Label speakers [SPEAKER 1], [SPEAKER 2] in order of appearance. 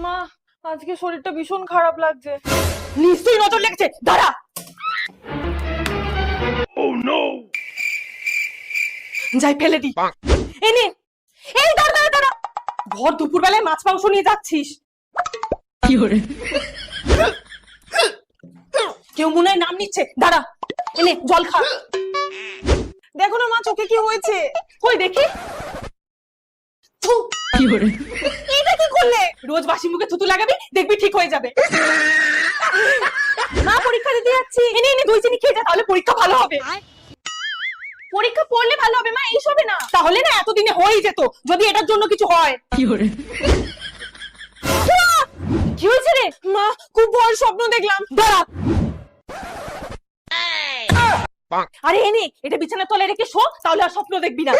[SPEAKER 1] মা, আজকে শরীরটা ভীষণ খারাপ লাগছে। নিশ্চয়ই নজর লেগেছে, দাঁড়া। যাই ফেলে দি। এনে এই দাঁড়া দাঁড়া দাঁড়া, ভর দুপুর বেলায় মাছ মাংস নিয়ে যাচ্ছিস? কি করে কেউ মনে হয় নাম নিচ্ছে, দাঁড়া। এনে জল খা। দেখো না মা, চোখে কি হয়েছে? কই দেখি। কি করে এটা কি করলে? রোজ বাসি মুখে থুতু লাগাবি, দেখবি ঠিক হয়ে যাবে। মা, পরীক্ষা দিতে যাচ্ছি। এনে এনে দই চিনি খেয়ে যা, তাহলে পরীক্ষা ভালো হবে। পরীক্ষা পড়লে ভালো হবে মা, এই সবে না। তাহলে না এতদিনে হয়েই যেত, যদি এটার জন্য কিছু হয়। কি করে কি হয়েছে রে? মা, খুব ভয়ের স্বপ্ন দেখলাম। দাঁড়া। আরে এনে এটা বিছানার তলায় রেখে শো, তাহলে আর স্বপ্ন দেখবি না।